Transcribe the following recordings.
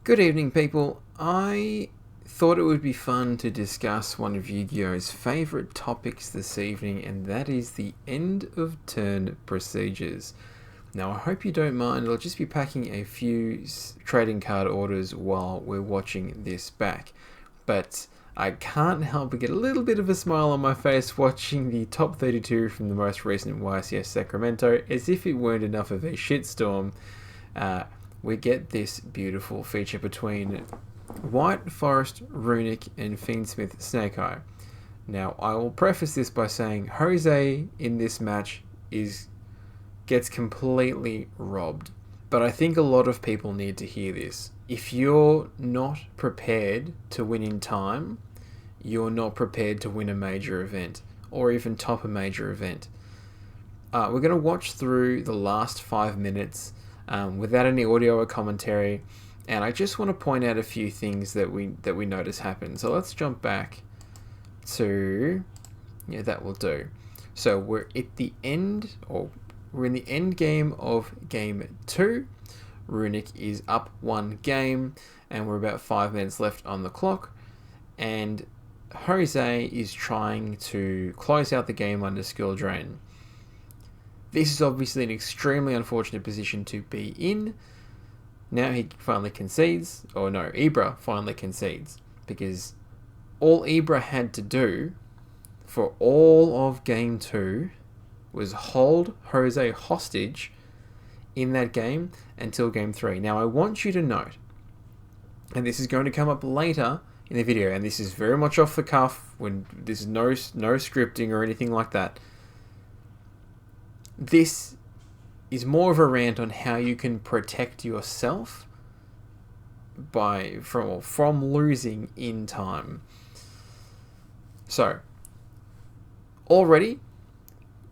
Good evening, people. I thought it would be fun to discuss one of Yu-Gi-Oh's favourite topics this evening, and that is the end of turn procedures. Now, I hope you don't mind. I'll just be packing a few trading card orders while we're watching this back. But I can't help but get a little bit of a smile on my face watching the top 32 from the most recent YCS Sacramento, as if it weren't enough of a shitstorm. We get this beautiful feature between White Forest, Runic, and Fiendsmith Snake-Eye. Now, I will preface this by saying Jose in this match gets completely robbed. But I think a lot of people need to hear this. If you're not prepared to win in time, you're not prepared to win a major event, or even top a major event. We're going to watch through the last 5 minutes without any audio or commentary, and I just want to point out a few things that we notice happen. So let's jump back to, that will do. So we're at the end, or we're in the end game of game 2. Runic is up 1 game, and we're about 5 minutes left on the clock, and Jose is trying to close out the game under skill drain. This is obviously an extremely unfortunate position to be in. Now he finally concedes, or no, Ibra finally concedes, because all Ibra had to do for all of game 2 was hold Jose hostage in that game until game 3. Now I want you to note, and this is going to come up later in the video, and this is very much off the cuff, when there's no scripting or anything like that. This is more of a rant on how you can protect yourself from losing in time. So, already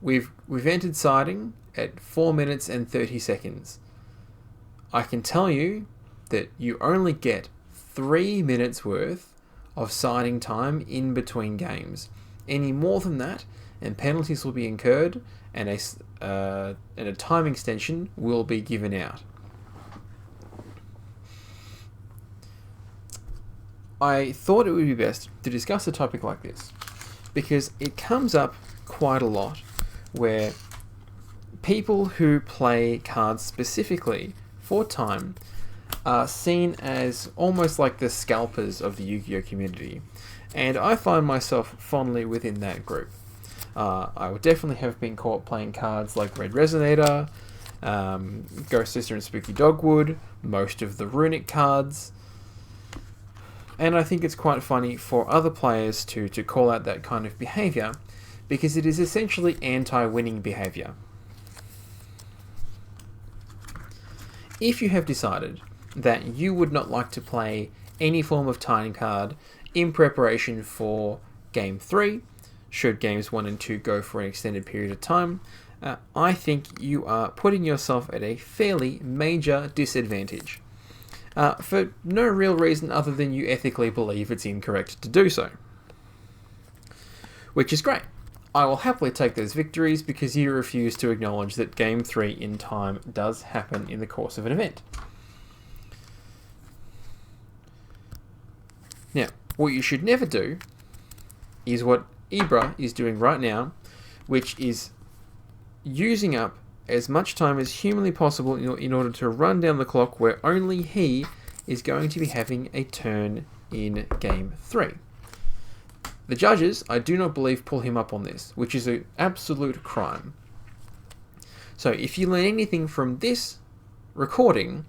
we've entered siding at 4 minutes and 30 seconds. I can tell you that you only get 3 minutes worth of siding time in between games. Any more than that, and penalties will be incurred, and a time extension will be given out. I thought it would be best to discuss a topic like this because it comes up quite a lot, where people who play cards specifically for time are seen as almost like the scalpers of the Yu-Gi-Oh community, and I find myself fondly within that group. I would definitely have been caught playing cards like Red Resonator, Ghost Sister and Spooky Dogwood, most of the Runic cards, and I think it's quite funny for other players to call out that kind of behaviour, because it is essentially anti-winning behaviour. If you have decided that you would not like to play any form of time card in preparation for Game 3, should Games 1 and 2 go for an extended period of time, I think you are putting yourself at a fairly major disadvantage. For no real reason other than you ethically believe it's incorrect to do so. Which is great. I will happily take those victories because you refuse to acknowledge that Game 3 in time does happen in the course of an event. Now, what you should never do is what Ibra is doing right now, which is using up as much time as humanly possible in order to run down the clock where only he is going to be having a turn in Game 3. The judges, I do not believe, pull him up on this, which is an absolute crime. So if you learn anything from this recording,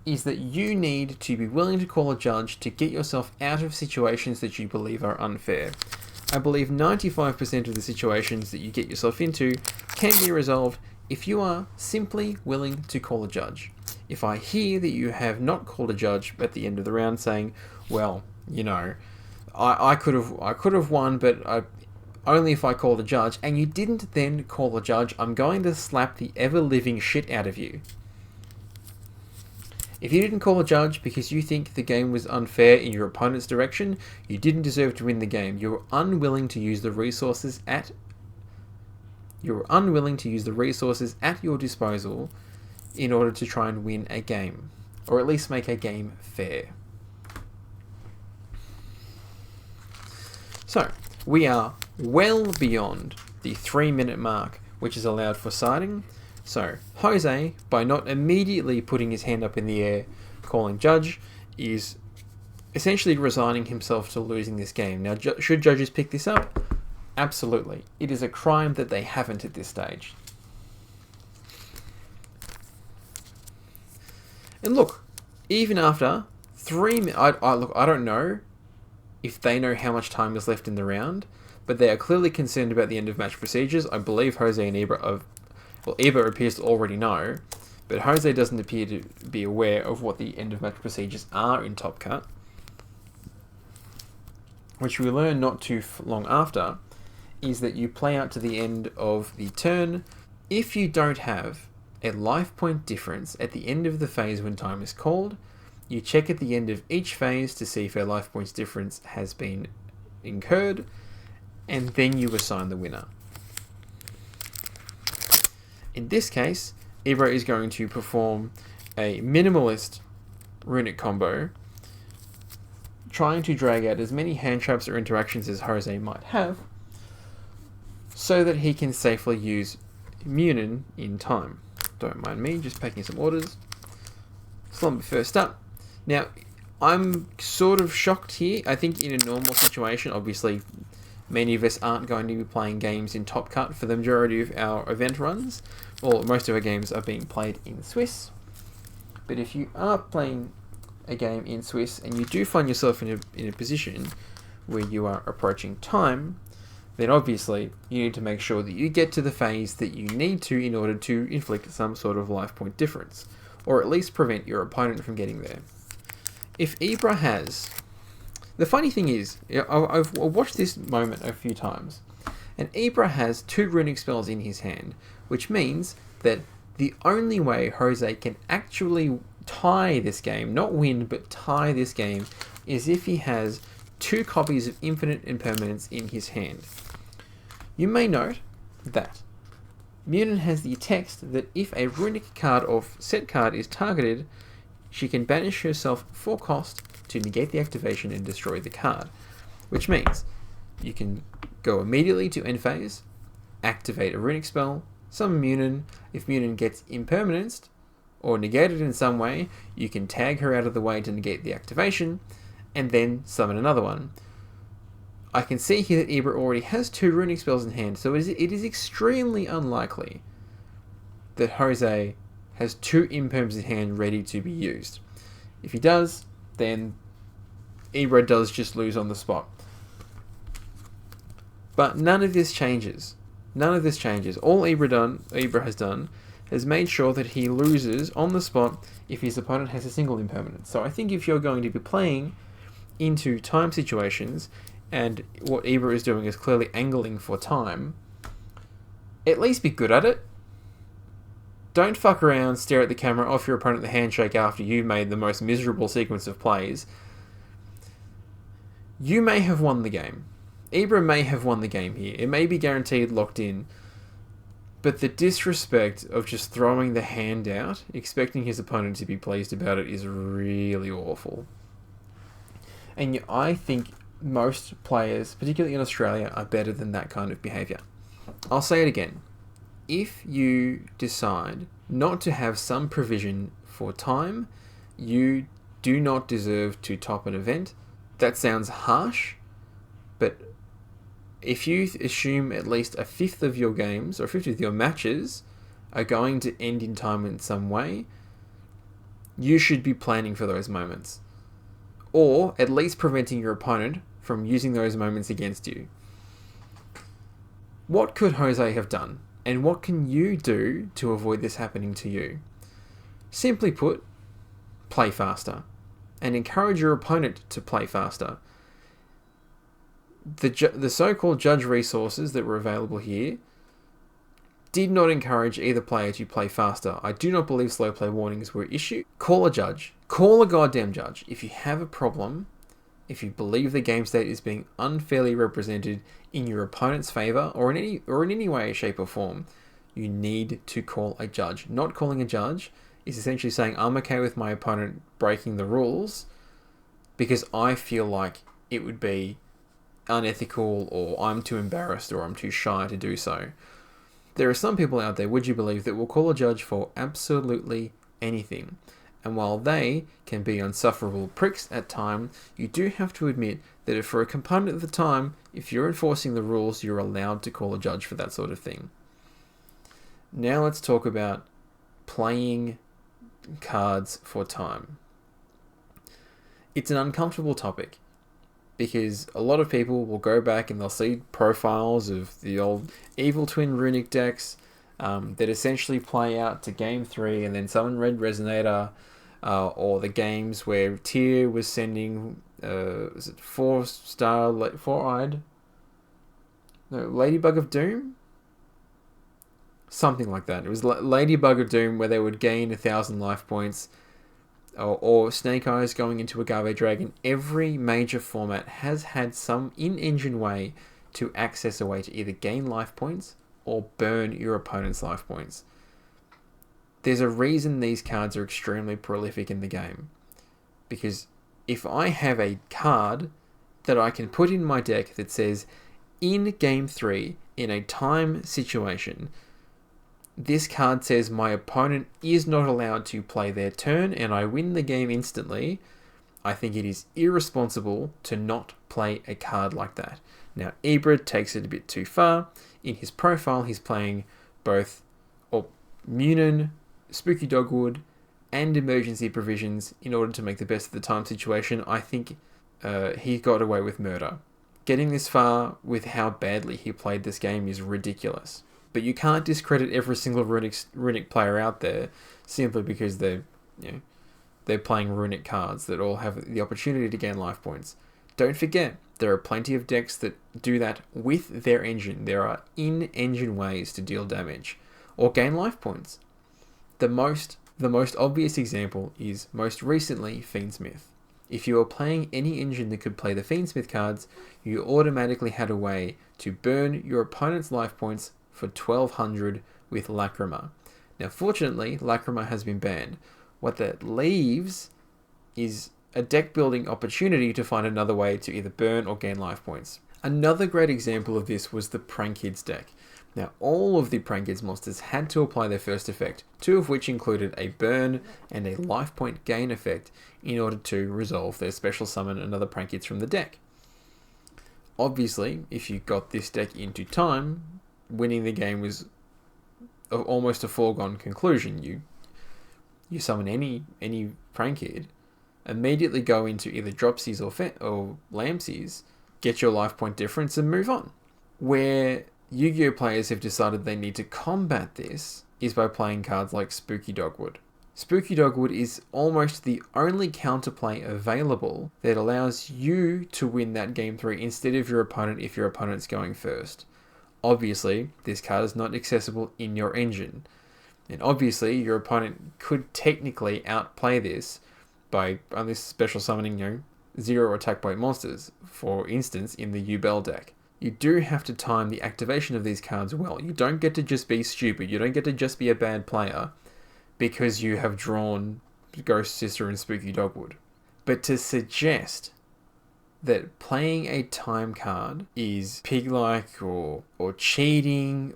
is that you need to be willing to call a judge to get yourself out of situations that you believe are unfair. I believe 95% of the situations that you get yourself into can be resolved if you are simply willing to call a judge. If I hear that you have not called a judge at the end of the round saying, well, I could have won, but only if I called a judge, and you didn't then call a judge, I'm going to slap the ever-living shit out of you. If you didn't call a judge because you think the game was unfair in your opponent's direction, you didn't deserve to win the game. You were unwilling to use the resources at your disposal in order to try and win a game. or at least make a game fair. So, we are well beyond the 3-minute mark, which is allowed for siding. So, Jose, by not immediately putting his hand up in the air, calling judge, is essentially resigning himself to losing this game. Now, should judges pick this up? Absolutely. It is a crime that they haven't at this stage. And look, even after 3 minutes, I don't know if they know how much time is left in the round, but they are clearly concerned about the end of match procedures. I believe Jose and Ibra Ibra appears to already know, but Jose doesn't appear to be aware of what the end of match procedures are in Top Cut, which we learn not too long after, is that you play out to the end of the turn. If you don't have a life point difference at the end of the phase when time is called, you check at the end of each phase to see if a life points difference has been incurred, and then you assign the winner. In this case, Ibra is going to perform a minimalist runic combo, trying to drag out as many hand traps or interactions as Jose might have, so that he can safely use Munin in time. Don't mind me, just packing some orders. Slumber first up. Now, I'm sort of shocked here. I think in a normal situation, obviously, many of us aren't going to be playing games in Top Cut for the majority of our event runs, or most of our games are being played in Swiss. But if you are playing a game in Swiss and you do find yourself in a position where you are approaching time, then obviously you need to make sure that you get to the phase that you need to in order to inflict some sort of life point difference, or at least prevent your opponent from getting there. If Ibra has... The funny thing is, I've watched this moment a few times, and Ibra has 2 runic spells in his hand, which means that the only way Jose can actually tie this game, not win, but tie this game, is if he has 2 copies of Infinite Impermanence in his hand. You may note that Munin has the text that if a runic card or set card is targeted, she can banish herself for cost to negate the activation and destroy the card, which means you can go immediately to end phase, activate a runic spell, summon Munin. If Munin gets impermanenced or negated in some way, you can tag her out of the way to negate the activation, and then summon another one. I can see here that Ibra already has 2 runic spells in hand, so it is extremely unlikely that Jose has 2 imperms in hand ready to be used. If he does, then Ibra does just lose on the spot. But none of this changes. None of this changes. All Ibra has done has made sure that he loses on the spot if his opponent has a single impermanence. So I think if you're going to be playing into time situations, and what Ibra is doing is clearly angling for time, at least be good at it. Don't fuck around, stare at the camera, off your opponent the handshake after you made the most miserable sequence of plays. You may have won the game. Ibra may have won the game here. It may be guaranteed locked in. But the disrespect of just throwing the hand out, expecting his opponent to be pleased about it, is really awful. And I think most players, particularly in Australia, are better than that kind of behaviour. I'll say it again. If you decide not to have some provision for time, you do not deserve to top an event. That sounds harsh, but if you assume at least a fifth of your games or a fifth of your matches are going to end in time in some way, you should be planning for those moments, or at least preventing your opponent from using those moments against you. What could Jose have done? And what can you do to avoid this happening to you? Simply put, play faster. And encourage your opponent to play faster. The so-called judge resources that were available here did not encourage either player to play faster. I do not believe slow play warnings were issued. Call a judge. Call a goddamn judge. If you have a problem, if you believe the game state is being unfairly represented in your opponent's favour or in any way, shape or form, you need to call a judge. Not calling a judge is essentially saying I'm okay with my opponent breaking the rules because I feel like it would be unethical, or I'm too embarrassed, or I'm too shy to do so. There are some people out there, would you believe, that will call a judge for absolutely anything. And while they can be insufferable pricks at times, you do have to admit that if for a component of the time, if you're enforcing the rules, you're allowed to call a judge for that sort of thing. Now let's talk about playing cards for time. It's an uncomfortable topic because a lot of people will go back and they'll see profiles of the old Evil Twin Runic decks that essentially play out to Game 3, and then Summon Red Resonator, or the games where Tyr was sending, was it 4-eyed? No, Ladybug of Doom? Something like that. It was Ladybug of Doom where they would gain 1,000 life points, or Snake Eyes going into Agave Dragon. Every major format has had some in-engine way to access a way to either gain life points or burn your opponent's life points. There's a reason these cards are extremely prolific in the game. Because if I have a card that I can put in my deck that says, in Game 3, in a time situation, this card says my opponent is not allowed to play their turn and I win the game instantly, I think it is irresponsible to not play a card like that. Now, Ebrid takes it a bit too far. In his profile, he's playing both Munin, Spooky Dogwood, and Emergency Provisions in order to make the best of the time situation. I think he got away with murder. Getting this far with how badly he played this game is ridiculous. But you can't discredit every single Runic player out there simply because they're playing Runic cards that all have the opportunity to gain life points. Don't forget, there are plenty of decks that do that with their engine. There are in-engine ways to deal damage or gain life points. The most obvious example is most recently Fiendsmith. If you were playing any engine that could play the Fiendsmith cards, you automatically had a way to burn your opponent's life points for 1,200 with Lacrima. Now, fortunately, Lacrima has been banned. What that leaves is a deck building opportunity to find another way to either burn or gain life points. Another great example of this was the Prank Kids deck. Now, all of the Prank Kids monsters had to apply their first effect, two of which included a burn and a life point gain effect in order to resolve their special summon another Prank Kids from the deck. Obviously, if you got this deck into time, winning the game was almost a foregone conclusion. You summon any Prank Kid, immediately go into either Dropsies or Lampsies, get your life point difference and move on. Where Yu-Gi-Oh! Players have decided they need to combat this is by playing cards like Spooky Dogwood. Spooky Dogwood is almost the only counterplay available that allows you to win that Game 3 instead of your opponent if your opponent's going first. Obviously, this card is not accessible in your engine. And obviously, your opponent could technically outplay this by only special summoning, 0 attack point monsters, for instance, in the Yubel deck. You do have to time the activation of these cards well. You don't get to just be stupid. You don't get to just be a bad player because you have drawn Ghost Sister and Spooky Dogwood. But to suggest that playing a time card is pig-like or cheating,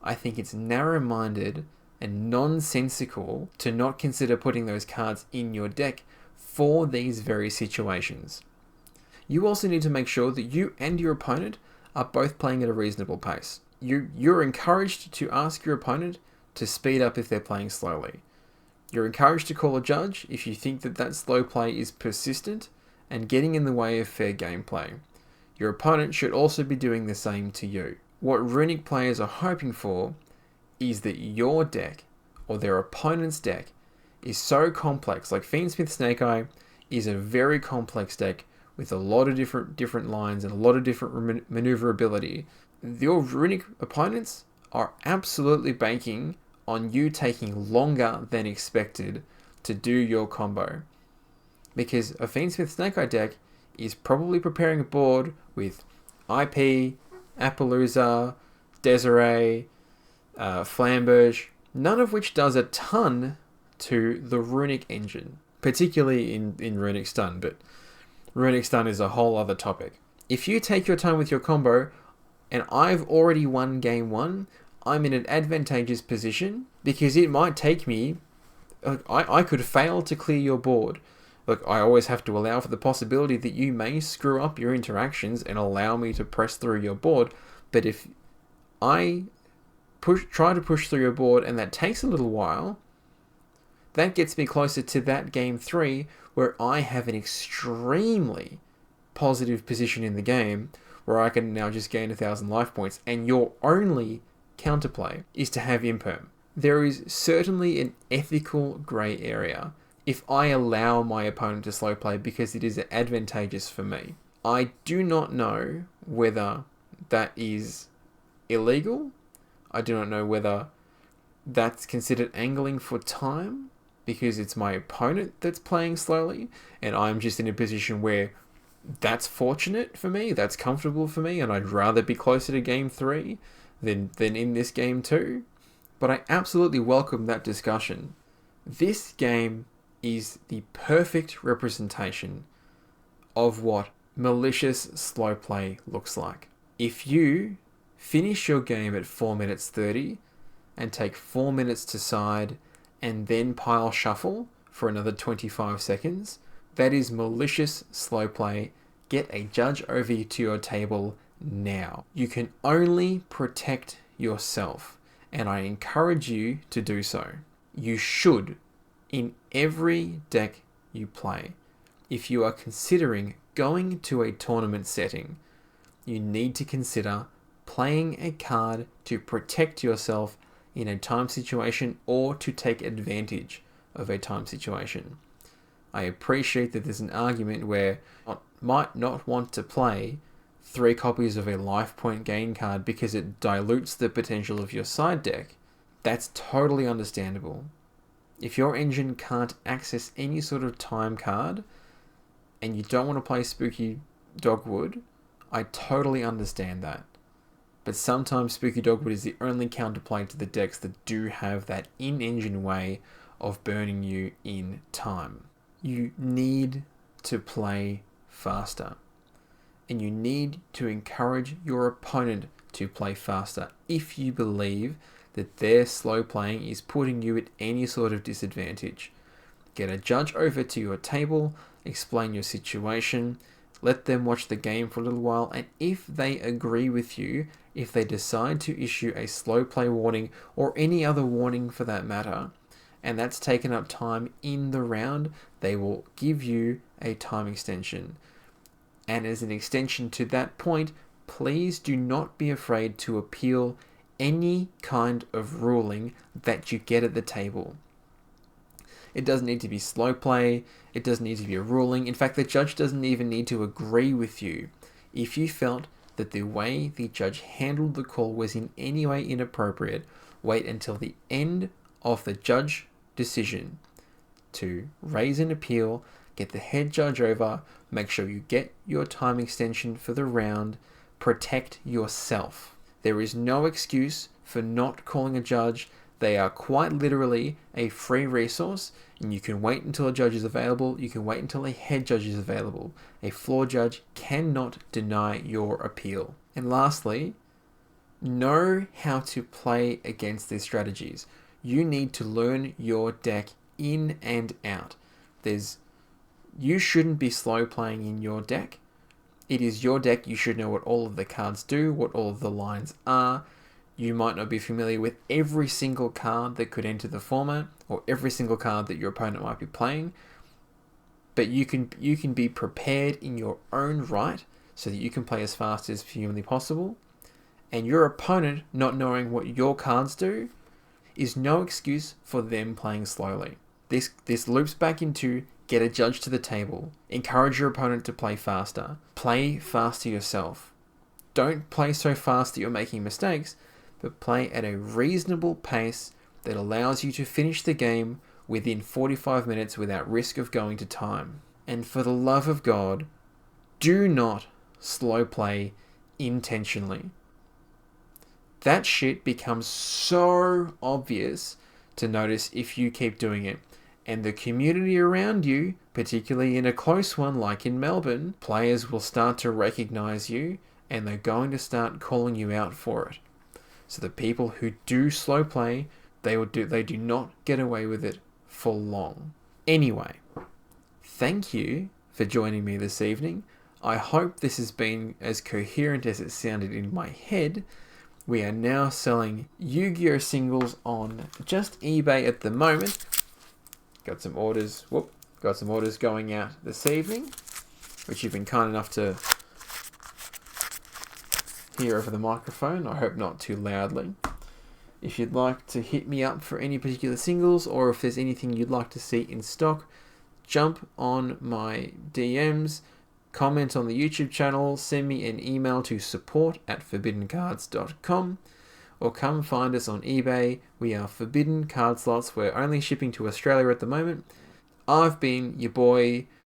I think it's narrow-minded and nonsensical to not consider putting those cards in your deck for these very situations. You also need to make sure that you and your opponent are both playing at a reasonable pace. You're encouraged to ask your opponent to speed up if they're playing slowly. You're encouraged to call a judge if you think that slow play is persistent and getting in the way of fair gameplay. Your opponent should also be doing the same to you. What Runic players are hoping for is that your deck, or their opponent's deck, is so complex. Like Fiendsmith Snake Eye is a very complex deck with a lot of different lines and a lot of different maneuverability. Your Runic opponents are absolutely banking on you taking longer than expected to do your combo. Because a Fiendsmith Snake Eye deck is probably preparing a board with IP, Appaloosa, Desiree, Flamberge, none of which does a ton to the runic engine, particularly in runic stun, but runic stun is a whole other topic. If you take your time with your combo, and I've already won game 1, I'm in an advantageous position because it might take me, I could fail to clear your board. Look, I always have to allow for the possibility that you may screw up your interactions and allow me to press through your board. But if I try to push through your board and that takes a little while, that gets me closer to that game 3 where I have an extremely positive position in the game where I can now just gain 1,000 life points, and your only counterplay is to have imperm. There is certainly an ethical grey area if I allow my opponent to slow play because it is advantageous for me. I do not know whether that is illegal. I do not know whether that's considered angling for time because it's my opponent that's playing slowly and I'm just in a position where that's fortunate for me, that's comfortable for me, and I'd rather be closer to game 3 than in this game 2. But I absolutely welcome that discussion. This game is the perfect representation of what malicious slow play looks like. If you finish your game at 4 minutes 30 and take 4 minutes to side and then pile shuffle for another 25 seconds, that is malicious slow play. Get a judge over to your table now. You can only protect yourself, and I encourage you to do so. You should, in every deck you play, if you are considering going to a tournament setting, you need to consider playing a card to protect yourself in a time situation or to take advantage of a time situation. I appreciate that there's an argument where I might not want to play 3 copies of a life point gain card because it dilutes the potential of your side deck. That's totally understandable. If your engine can't access any sort of time card and you don't want to play Spooky Dogwood, I totally understand that. But sometimes Spooky Dogwood is the only counterplay to the decks that do have that in-engine way of burning you in time. You need to play faster. And you need to encourage your opponent to play faster if you believe that their slow playing is putting you at any sort of disadvantage. Get a judge over to your table, explain your situation, let them watch the game for a little while, and if they agree with you, if they decide to issue a slow play warning or any other warning for that matter, and that's taken up time in the round, they will give you a time extension. And as an extension to that point, please do not be afraid to appeal any kind of ruling that you get at the table. It doesn't need to be slow play, it doesn't need to be a ruling. In fact, the judge doesn't even need to agree with you. If you felt that the way the judge handled the call was in any way inappropriate, wait until the end of the judge decision to raise an appeal, get the head judge over, make sure you get your time extension for the round, protect yourself. There is no excuse for not calling a judge. They are quite literally a free resource, and you can wait until a judge is available, you can wait until a head judge is available. A floor judge cannot deny your appeal. And lastly, know how to play against these strategies. You need to learn your deck in and out. You shouldn't be slow playing in your deck. It is your deck. You should know what all of the cards do, what all of the lines are. You might not be familiar with every single card that could enter the format or every single card that your opponent might be playing, but you can be prepared in your own right so that you can play as fast as humanly possible. And your opponent not knowing what your cards do is no excuse for them playing slowly. This loops back into get a judge to the table. Encourage your opponent to play faster. Play faster yourself. Don't play so fast that you're making mistakes, but play at a reasonable pace that allows you to finish the game within 45 minutes without risk of going to time. And for the love of God, do not slow play intentionally. That shit becomes so obvious to notice if you keep doing it. and the community around you, particularly in a close one like in Melbourne, players will start to recognize you and they're going to start calling you out for it. So the people who do slow play, they do not get away with it for long. Anyway, thank you for joining me this evening. I hope this has been as coherent as it sounded in my head. We are now selling Yu-Gi-Oh! Singles on just eBay at the moment. Got some orders going out this evening, which you've been kind enough to hear over the microphone. I hope not too loudly. If you'd like to hit me up for any particular singles, or if there's anything you'd like to see in stock, jump on my DMs, comment on the YouTube channel, send me an email to support@ForbiddenCards.com, or come find us on eBay. We are Forbidden Card Slots. We're only shipping to Australia at the moment. I've been your boy,